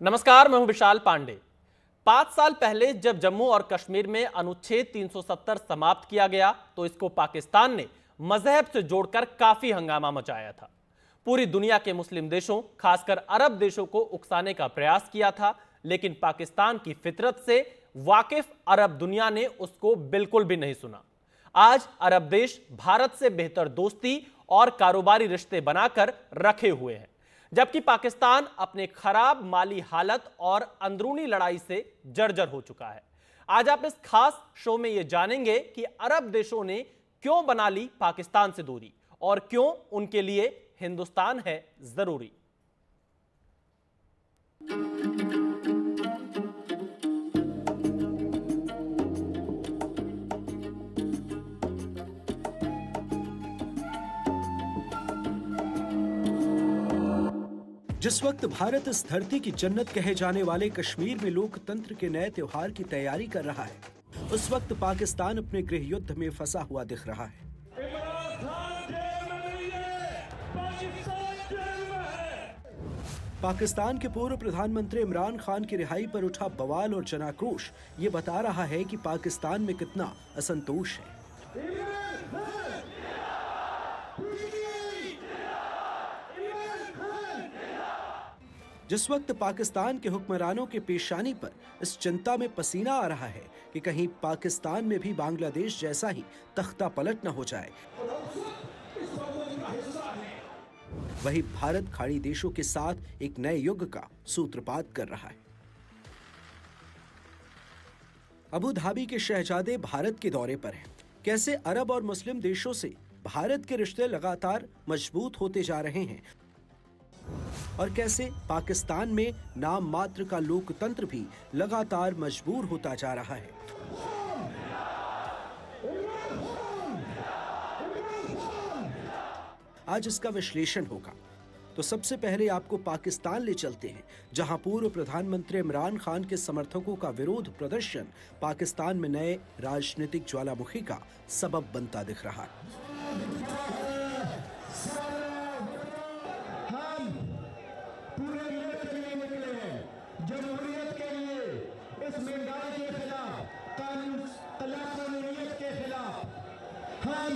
नमस्कार, मैं हूं विशाल पांडे। 5 साल पहले जब जम्मू और कश्मीर में अनुच्छेद 370 समाप्त किया गया तो इसको पाकिस्तान ने मजहब से जोड़कर काफी हंगामा मचाया था। पूरी दुनिया के मुस्लिम देशों, खासकर अरब देशों को उकसाने का प्रयास किया था, लेकिन पाकिस्तान की फितरत से वाकिफ अरब दुनिया ने उसको बिल्कुल भी नहीं सुना। आज अरब देश भारत से बेहतर दोस्ती और कारोबारी रिश्ते बनाकर रखे हुए हैं, जबकि पाकिस्तान अपने खराब माली हालत और अंदरूनी लड़ाई से जर्जर हो चुका है। आज आप इस खास शो में यह जानेंगे कि अरब देशों ने क्यों बना ली पाकिस्तान से दूरी और क्यों उनके लिए हिंदुस्तान है जरूरी। जिस वक्त भारत इस धरती की जन्नत कहे जाने वाले कश्मीर में लोकतंत्र के नए त्योहार की तैयारी कर रहा है, उस वक्त पाकिस्तान अपने गृह युद्ध में फंसा हुआ दिख रहा है। पाकिस्तान के पूर्व प्रधानमंत्री इमरान खान की रिहाई पर उठा बवाल और जनाक्रोश ये बता रहा है कि पाकिस्तान में कितना असंतोष है। जिस वक्त पाकिस्तान के हुक्मरानों के पेशानी पर इस चिंता में पसीना आ रहा है कि कहीं पाकिस्तान में भी बांग्लादेश जैसा ही तख्ता पलट न हो जाए, वही भारत खाड़ी देशों के साथ एक नए युग का सूत्रपात कर रहा है। अबू धाबी के शहजादे भारत के दौरे पर हैं। कैसे अरब और मुस्लिम देशों से भारत के रिश्ते लगातार मजबूत होते जा रहे हैं और कैसे पाकिस्तान में नाम मात्र का लोकतंत्र भी लगातार मजबूर होता जा रहा है। आज इसका विश्लेषण होगा। तो सबसे पहले आपको पाकिस्तान ले चलते हैं, जहां पूर्व प्रधानमंत्री इमरान खान के समर्थकों का विरोध प्रदर्शन पाकिस्तान में नए राजनीतिक ज्वालामुखी का सबब बनता दिख रहा है। जमहूरियत के लिए, इस महंगाई के खिलाफ, तलाक़-ओ-नीयत के खिलाफ, हम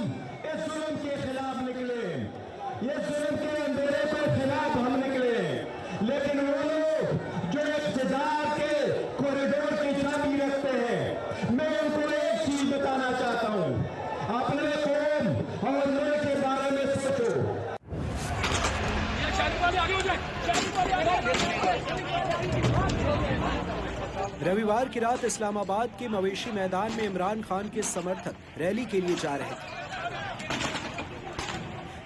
इस जुल्म के खिलाफ निकले, ये जुल्म के अंधेरे के खिलाफ हम निकले। लेकिन वो लोग जो इक़्तिदार के कॉरिडोर की चाबी रखते हैं, मैं उनको एक चीज बताना चाहता हूँ, अपने कौम और मुल्क के बारे में सोचो। रविवार की रात इस्लामाबाद के मवेशी मैदान में इमरान खान के समर्थक रैली के लिए जा रहे थे,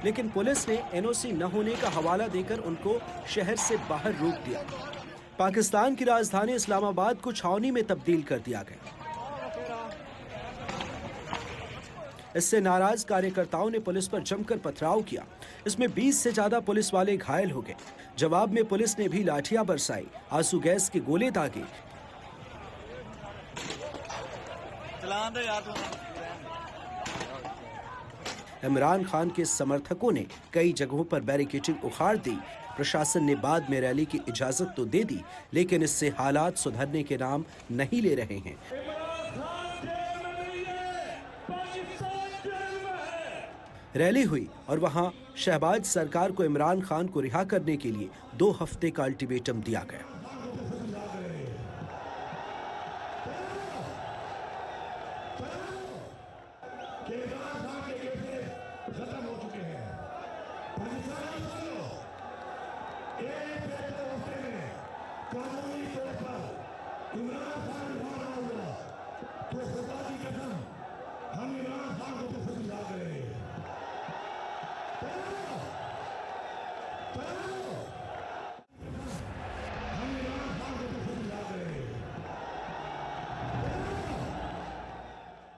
लेकिन पुलिस ने एनओसी न होने का हवाला देकर उनको शहर से बाहर रोक दिया। पाकिस्तान की राजधानी इस्लामाबाद को छावनी में तब्दील कर दिया गया। इससे नाराज कार्यकर्ताओं ने पुलिस पर जमकर पथराव किया। इसमें 20 से ज्यादा पुलिस वाले घायल हो गए। जवाब में पुलिस ने भी लाठियां बरसाई, आंसू गैस के गोले दागे। इमरान खान के समर्थकों ने कई जगहों पर बैरिकेडिंग उखाड़ दी। प्रशासन ने बाद में रैली की इजाजत तो दे दी, लेकिन इससे हालात सुधरने के नाम नहीं ले रहे हैं। रैली हुई और वहां शहबाज सरकार को इमरान खान को रिहा करने के लिए 2 हफ्ते का अल्टीमेटम दिया गया।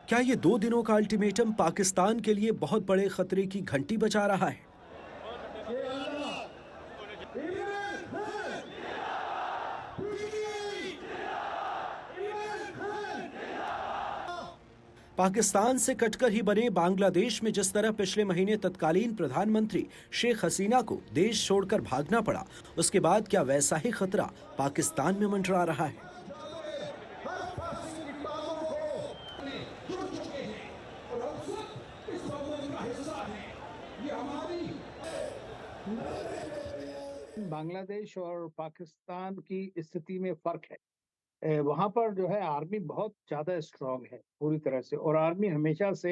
क्या ये 2 दिनों का अल्टीमेटम पाकिस्तान के लिए बहुत बड़े खतरे की घंटी बजा रहा है? पाकिस्तान से कटकर ही बने बांग्लादेश में जिस तरह पिछले महीने तत्कालीन प्रधानमंत्री शेख हसीना को देश छोड़कर भागना पड़ा, उसके बाद क्या वैसा ही खतरा पाकिस्तान में मंडरा रहा है? बांग्लादेश और पाकिस्तान की स्थिति में फर्क है। वहां पर जो है आर्मी बहुत ज्यादा स्ट्रांग है पूरी तरह से, और आर्मी हमेशा से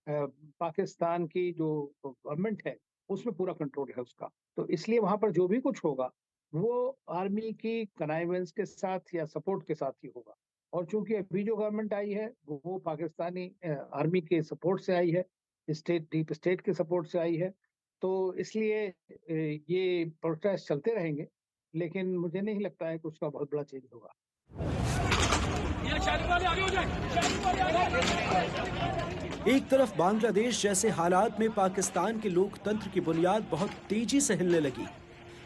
पाकिस्तान की जो गवर्नमेंट है उसमें पूरा कंट्रोल है उसका। तो इसलिए वहां पर जो भी कुछ होगा वो आर्मी की कनाइवेंस के साथ या सपोर्ट के साथ ही होगा। और चूंकि अभी जो गवर्नमेंट आई है वो पाकिस्तानी आर्मी के सपोर्ट से आई है, डीप स्टेट के सपोर्ट से आई है, तो इसलिए ये प्रोटेस्ट चलते रहेंगे, लेकिन मुझे नहीं लगता है कि उसका बहुत बड़ा चेंज होगा। एक तरफ बांग्लादेश जैसे हालात में पाकिस्तान के लोकतंत्र की बुनियाद बहुत तेजी से हिलने लगी।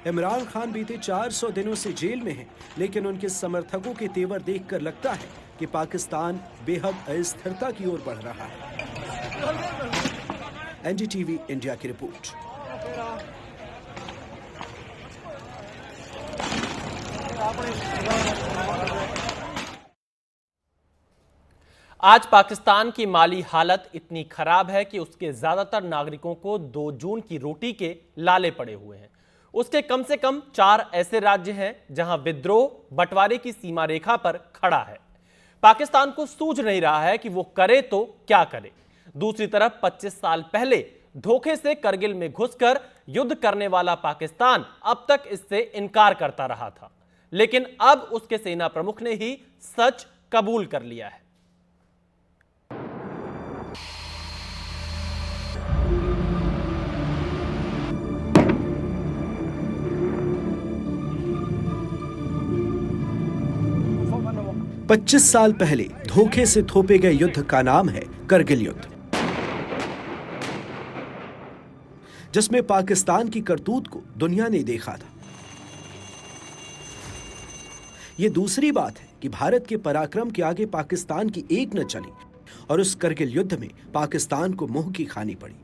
इमरान खान बीते 400 दिनों से जेल में हैं, लेकिन उनके समर्थकों के तेवर देखकर लगता है कि पाकिस्तान बेहद अस्थिरता की ओर बढ़ रहा है। एनडीटीवी इंडिया की रिपोर्ट। आज पाकिस्तान की माली हालत इतनी खराब है कि उसके ज्यादातर नागरिकों को 2 जून की रोटी के लाले पड़े हुए हैं। उसके कम से कम 4 ऐसे राज्य हैं जहां विद्रोह बंटवारे की सीमा रेखा पर खड़ा है। पाकिस्तान को सूझ नहीं रहा है कि वो करे तो क्या करे। दूसरी तरफ 25 साल पहले धोखे से करगिल में घुसकर युद्ध करने वाला पाकिस्तान अब तक इससे इनकार करता रहा था, लेकिन अब उसके सेना प्रमुख ने ही सच कबूल कर लिया है। पच्चीस साल पहले धोखे से थोपे गए युद्ध का नाम है करगिल युद्ध, जिसमें पाकिस्तान की करतूत को दुनिया ने देखा था। यह दूसरी बात है कि भारत के पराक्रम के आगे पाकिस्तान की एक न चली और उस करगिल युद्ध में पाकिस्तान को मुंह की खानी पड़ी।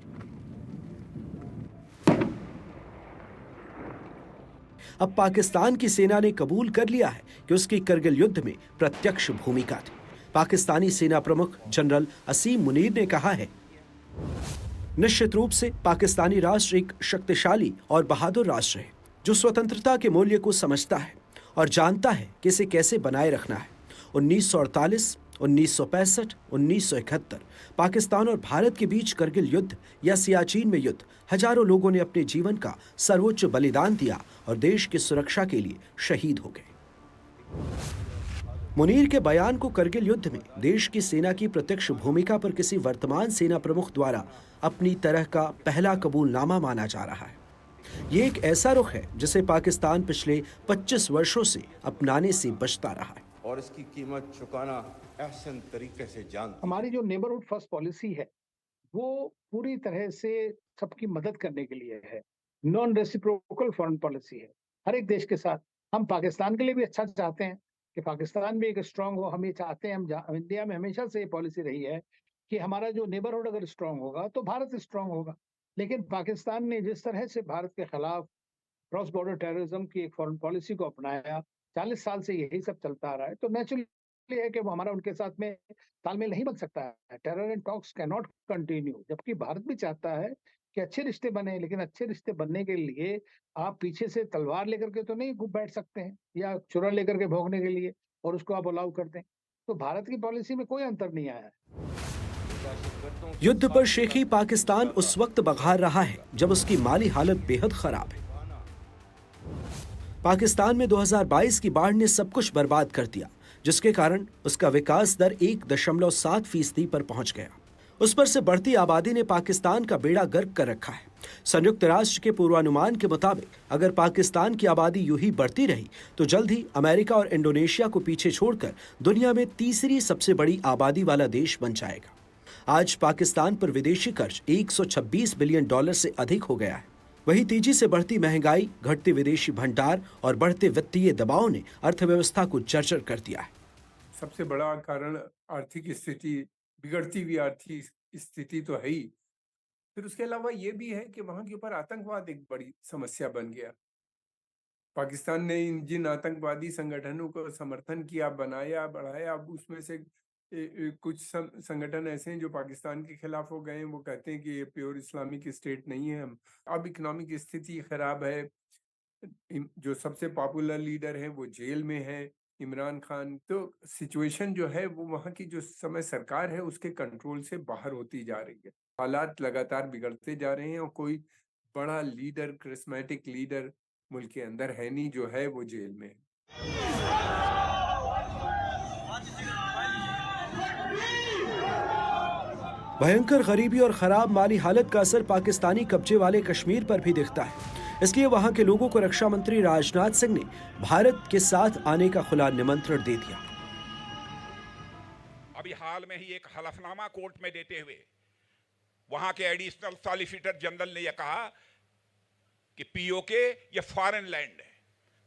अब पाकिस्तान की सेना ने कबूल कर लिया है कि उसकी करगिल युद्ध में प्रत्यक्ष भूमिका थी। पाकिस्तानी सेना प्रमुख जनरल असीम मुनीर ने कहा है, निश्चित रूप से पाकिस्तानी राष्ट्र एक शक्तिशाली और बहादुर राष्ट्र है जो स्वतंत्रता के मूल्य को समझता है और जानता है कि इसे कैसे बनाए रखना है। 1948, 1965, 1971 पाकिस्तान और भारत के बीच करगिल युद्ध या सियाचिन में युद्ध, हजारों लोगों ने अपने जीवन का सर्वोच्च बलिदान दिया और देश की सुरक्षा के लिए शहीद हो गए। मुनीर के बयान को करगिल युद्ध में देश की सेना की प्रत्यक्ष भूमिका पर किसी वर्तमान सेना प्रमुख द्वारा अपनी तरह का पहला कबूलनामा माना जा रहा है। ये एक ऐसा रुख है जिसे पाकिस्तान पिछले 25 वर्षों से अपनाने से बचता रहा है और इसकी कीमत चुकाना एहसन तरीके से जानती। हमारी जो नेबरहुड फर्स्ट पॉलिसी है वो पूरी तरह से सबकी मदद करने के लिए है। नॉन रेसिप्रोकल फॉरेन पॉलिसी है हर एक देश के साथ। हम पाकिस्तान के लिए भी अच्छा चाहते हैं कि पाकिस्तान भी एक स्ट्रांग हो। हम ये चाहते हैं, हम इंडिया में हमेशा से ये पॉलिसी रही है कि हमारा जो नेबरहुड अगर स्ट्रांग होगा तो भारत स्ट्रांग होगा। लेकिन पाकिस्तान ने जिस तरह से भारत के खिलाफ क्रॉस बॉर्डर टेररिज्म की एक फॉरेन पॉलिसी को अपनाया, 40 साल से यही सब चलता आ रहा है, तो नेचुरली है कि वो हमारा उनके साथ में तालमेल नहीं बन सकता है। Terror and talks can not continue. जबकि भारत भी चाहता है कि अच्छे रिश्ते बने, लेकिन अच्छे रिश्ते बनने के लिए आप पीछे से तलवार लेकर के तो नहीं बैठ सकते हैं या चुरा लेकर के भोगने के लिए और उसको आप अलाउ कर दें। तो भारत की पॉलिसी में कोई अंतर नहीं आया है। युद्ध पर शेखी पाकिस्तान उस वक्त बघार रहा है जब उसकी माली हालत बेहद खराब है। पाकिस्तान में 2022 की बाढ़ ने सब कुछ बर्बाद कर दिया, जिसके कारण उसका विकास दर 1.7% पर पहुंच गया। उस पर से बढ़ती आबादी ने पाकिस्तान का बेड़ा गर्क कर रखा है। संयुक्त राष्ट्र के पूर्वानुमान के मुताबिक अगर पाकिस्तान की आबादी यूं ही बढ़ती रही तो जल्द ही अमेरिका और इंडोनेशिया को पीछे छोड़कर दुनिया में तीसरी सबसे बड़ी आबादी वाला देश बन जाएगा। आज पाकिस्तान पर विदेशी कर्ज $126 बिलियन से अधिक हो गया है। वहीं तेजी से बढ़ती महंगाई, घटते विदेशी भंडार और बढ़ते वित्तीय दबाव ने अर्थव्यवस्था को जर्जर कर दिया है। सबसे बड़ा कारण आर्थिक स्थिति बिगड़ती हुई आर्थिक स्थिति तो है ही, फिर उसके अलावा ये भी है कि वहां के ऊपर आतंकवाद एक बड़ी समस्या बन गया। पाकिस्तान ने जिन आतंकवादी संगठनों को समर्थन किया, बनाया, बढ़ाया, अब उसमें से कुछ संगठन ऐसे हैं जो पाकिस्तान के खिलाफ हो गए हैं। वो कहते हैं कि ये प्योर इस्लामिक स्टेट नहीं है। हम अब इकोनॉमिक स्थिति खराब है। जो सबसे पॉपुलर लीडर है वो जेल में है, इमरान खान। तो सिचुएशन जो है वो वहाँ की जो समय सरकार है उसके कंट्रोल से बाहर होती जा रही है। हालात लगातार बिगड़ते जा रहे हैं और कोई बड़ा लीडर, करिस्मेटिक लीडर मुल्क के अंदर है नहीं, जो है वो जेल में है। भयंकर गरीबी और खराब माली हालत का असर पाकिस्तानी कब्जे वाले कश्मीर पर भी दिखता है। इसलिए वहां के लोगों को रक्षा मंत्री राजनाथ सिंह ने भारत के साथ आने का खुला निमंत्रण दे दिया। अभी हाल में ही एक हलफनामा कोर्ट में देते हुए वहां के एडिशनल सॉलिसिटर जनरल ने यह कहा कि पीओके ये फॉरेन लैंड है।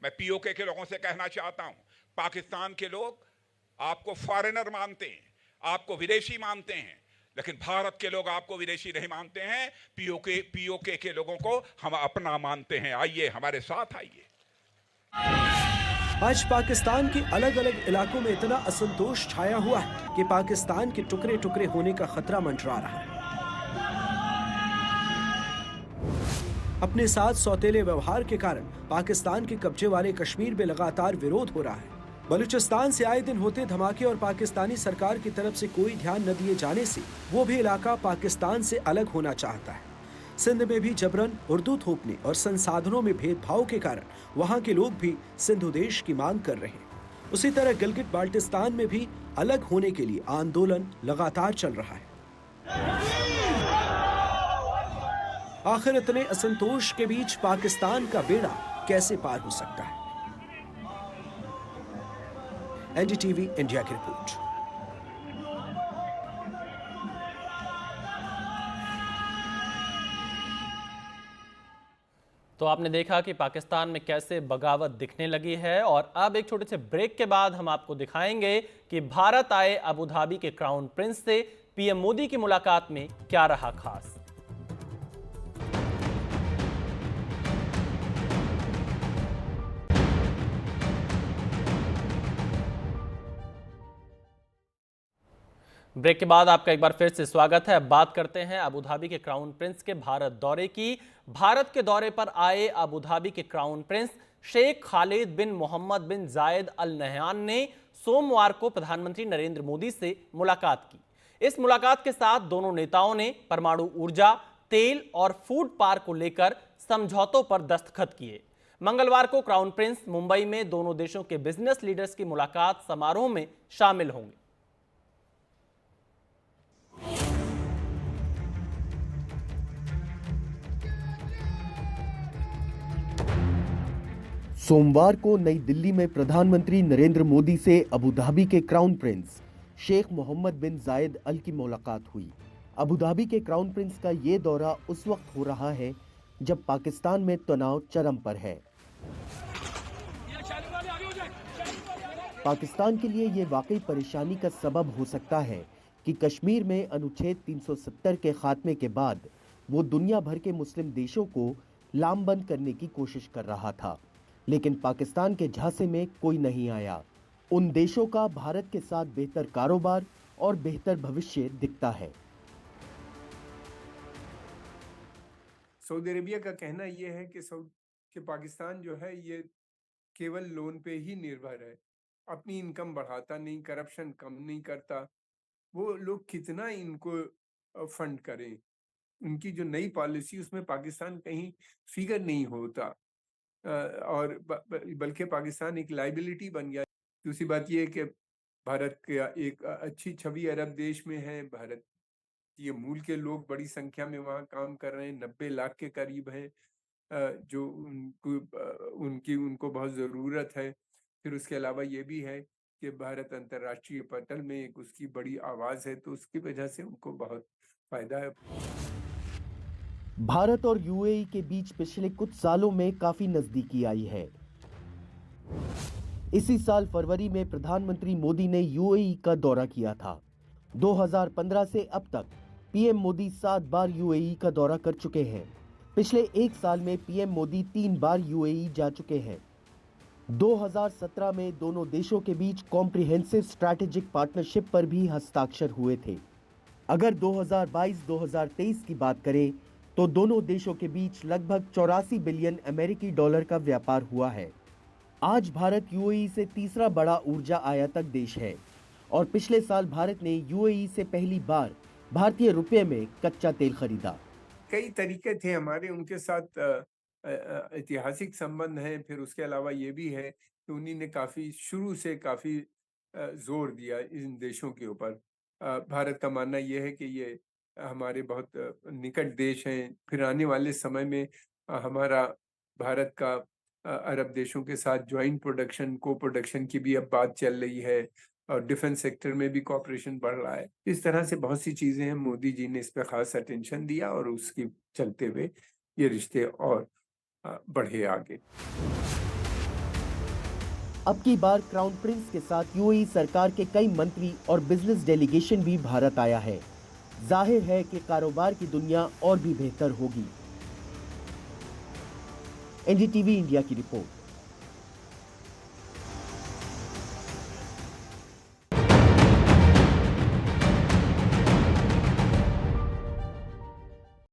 मैं पीओके के लोगों से कहना चाहता हूं, पाकिस्तान के लोग आपको फॉरेनर मानते हैं, आपको विदेशी मानते हैं, लेकिन भारत के लोग आपको विदेशी नहीं मानते हैं। पीओके के लोगों को हम अपना मानते हैं। आइए हमारे साथ आइए। आज पाकिस्तान के अलग अलग इलाकों में इतना असंतोष छाया हुआ है कि पाकिस्तान के टुकड़े टुकड़े होने का खतरा मंडरा रहा है। अपने साथ सौतेले व्यवहार के कारण पाकिस्तान के कब्जे वाले कश्मीर में लगातार विरोध हो रहा है। बलूचिस्तान से आए दिन होते धमाके और पाकिस्तानी सरकार की तरफ से कोई ध्यान न दिए जाने से वो भी इलाका पाकिस्तान से अलग होना चाहता है। सिंध में भी जबरन उर्दू थोपने और संसाधनों में भेदभाव के कारण वहां के लोग भी सिंधु देश की मांग कर रहे हैं। उसी तरह गिलगित बाल्टिस्तान में भी अलग होने के लिए आंदोलन लगातार चल रहा है। आखिर इतने असंतोष के बीच पाकिस्तान का बेड़ा कैसे पार हो सकता है? एनडीटीवी इंडिया की रिपोर्ट। तो आपने देखा कि पाकिस्तान में कैसे बगावत दिखने लगी है, और अब एक छोटे से ब्रेक के बाद हम आपको दिखाएंगे कि भारत आए अबू धाबी के क्राउन प्रिंस से पीएम मोदी की मुलाकात में क्या रहा खास। ब्रेक के बाद आपका एक बार फिर से स्वागत है। अब बात करते हैं अबू धाबी के क्राउन प्रिंस के भारत दौरे की। भारत के दौरे पर आए अबू धाबी के क्राउन प्रिंस शेख खालिद बिन मोहम्मद बिन जायद अल नहयान ने सोमवार को प्रधानमंत्री नरेंद्र मोदी से मुलाकात की। इस मुलाकात के साथ दोनों नेताओं ने परमाणु ऊर्जा, तेल और फूड पार्क को लेकर समझौतों पर दस्तखत किए। मंगलवार को क्राउन प्रिंस मुंबई में दोनों देशों के बिजनेस लीडर्स की मुलाकात समारोह में शामिल होंगे। सोमवार को नई दिल्ली में प्रधानमंत्री नरेंद्र मोदी से अबू धाबी के क्राउन प्रिंस शेख मोहम्मद बिन जायद अल की मुलाकात हुई। अबू धाबी के क्राउन प्रिंस का ये दौरा उस वक्त हो रहा है जब पाकिस्तान में तनाव चरम पर है। पाकिस्तान के लिए ये वाकई परेशानी का सबब हो सकता है कि कश्मीर में अनुच्छेद 370 के खात्मे के बाद वो दुनिया भर के मुस्लिम देशों को लामबंद करने की कोशिश कर रहा था, लेकिन पाकिस्तान के झांसे में कोई नहीं आया। उन देशों का भारत के साथ बेहतर कारोबार और बेहतर भविष्य दिखता है। सऊदी अरेबिया का कहना यह है कि पाकिस्तान जो है ये केवल लोन पे ही निर्भर है, अपनी इनकम बढ़ाता नहीं, करप्शन कम नहीं करता। वो लोग कितना इनको फंड करें, उनकी जो नई पॉलिसी उसमें पाकिस्तान कहीं फिगर नहीं होता, और बल्कि पाकिस्तान एक लाइबिलिटी बन गया। दूसरी बात यह है कि भारत का एक अच्छी छवि अरब देश में है। भारत ये मूल के लोग बड़ी संख्या में वहाँ काम कर रहे हैं, 90 लाख के करीब हैं, जो उनको बहुत ज़रूरत है। फिर उसके अलावा ये भी है कि भारत अंतर्राष्ट्रीय पटल में एक उसकी बड़ी आवाज़ है, तो उसकी वजह से उनको बहुत फायदा है। भारत और यूएई के बीच पिछले कुछ सालों में काफी नजदीकी आई है। इसी साल फरवरी में प्रधानमंत्री मोदी ने यूएई का दौरा किया था। 2015 से अब तक पीएम मोदी 7 बार यूएई का दौरा कर चुके हैं। पिछले एक साल में पीएम मोदी 3 बार यूएई जा चुके हैं। 2017 में दोनों देशों के बीच कॉम्प्रिहेंसिव स्ट्रैटेजिक पार्टनरशिप पर भी हस्ताक्षर हुए थे। अगर 2022-2023 की बात करें तो दोनों देशों के बीच लगभग 84 बिलियन अमेरिकी डॉलर का व्यापार हुआ है। आज भारत यूएई से तीसरा बड़ा ऊर्जा आयातक देश है और पिछले साल भारत ने यूएई से पहली बार भारतीय रुपये में कच्चा तेल खरीदा। कई तरीके थे हमारे उनके साथ, ऐतिहासिक संबंध हैं। फिर उसके अलावा ये भी है कि उन्हीं ने काफ़ी शुरू से काफ़ी जोर दिया इन देशों के ऊपर। भारत का मानना ये है कि ये हमारे बहुत निकट देश हैं। फिर आने वाले समय में हमारा भारत का अरब देशों के साथ ज्वाइंट प्रोडक्शन, को प्रोडक्शन की भी अब बात चल रही है और डिफेंस सेक्टर में भी कॉपरेशन बढ़ रहा है। इस तरह से बहुत सी चीज़ें हैं। मोदी जी ने इस पर खास अटेंशन दिया और उसकी चलते हुए ये रिश्ते और बढ़े आगे। अब की बार क्राउन प्रिंस के साथ यूएई सरकार के कई मंत्री और बिजनेस डेलीगेशन भी भारत आया है। जाहिर है कि कारोबार की दुनिया और भी बेहतर होगी। एनडीटीवी इंडिया की रिपोर्ट।